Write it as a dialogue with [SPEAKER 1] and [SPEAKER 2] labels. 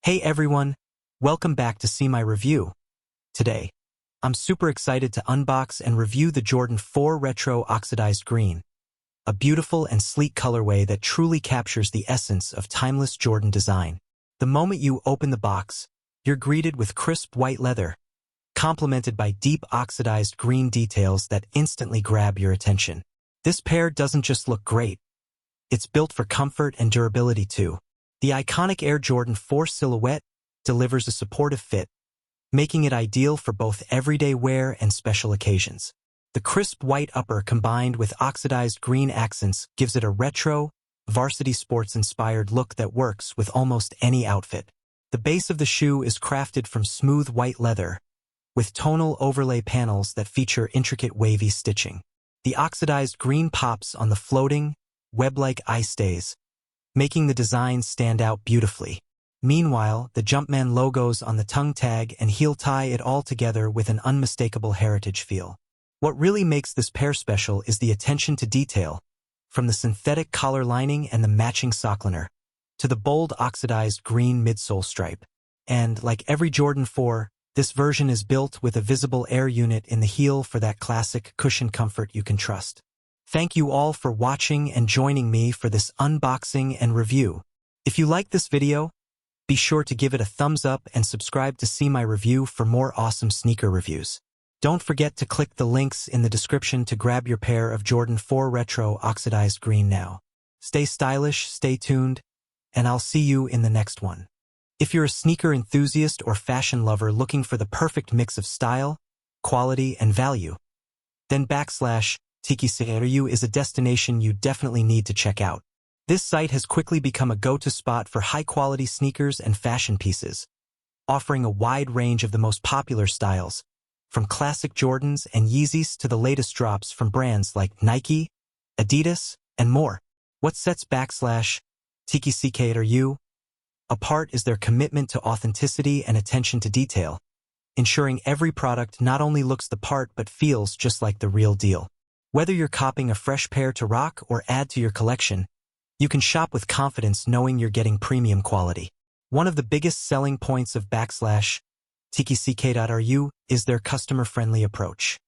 [SPEAKER 1] Hey everyone, welcome back to See My Review. Today, I'm super excited to unbox and review the Jordan 4 Retro Oxidized Green, a beautiful and sleek colorway that truly captures the essence of timeless Jordan design. The moment you open the box, you're greeted with crisp white leather, complemented by deep oxidized green details that instantly grab your attention. This pair doesn't just look great, it's built for comfort and durability too. The iconic Air Jordan 4 silhouette delivers a supportive fit, making it ideal for both everyday wear and special occasions. The crisp white upper combined with oxidized green accents gives it a retro, varsity sports-inspired look that works with almost any outfit. The base of the shoe is crafted from smooth white leather, with tonal overlay panels that feature intricate wavy stitching. The oxidized green pops on the floating, web-like eye stays, making the design stand out beautifully. Meanwhile, the Jumpman logos on the tongue tag and heel tie it all together with an unmistakable heritage feel. What really makes this pair special is the attention to detail, from the synthetic collar lining and the matching sock liner, to the bold oxidized green midsole stripe. And, like every Jordan 4, this version is built with a visible air unit in the heel for that classic cushion comfort you can trust. Thank you all for watching and joining me for this unboxing and review. If you like this video, be sure to give it a thumbs up and subscribe to See My Review for more awesome sneaker reviews. Don't forget to click the links in the description to grab your pair of Jordan 4 Retro Oxidized Green now. Stay stylish, stay tuned, and I'll see you in the next one. If you're a sneaker enthusiast or fashion lover looking for the perfect mix of style, quality, and value, then /seemyreviewcops is a destination you definitely need to check out. This site has quickly become a go-to spot for high-quality sneakers and fashion pieces, offering a wide range of the most popular styles, from classic Jordans and Yeezys to the latest drops from brands like Nike, Adidas, and more. What sets /seemyreviewcops apart is their commitment to authenticity and attention to detail, ensuring every product not only looks the part but feels just like the real deal. Whether you're copping a fresh pair to rock or add to your collection, you can shop with confidence knowing you're getting premium quality. One of the biggest selling points of /seemyreviewcops is their customer-friendly approach.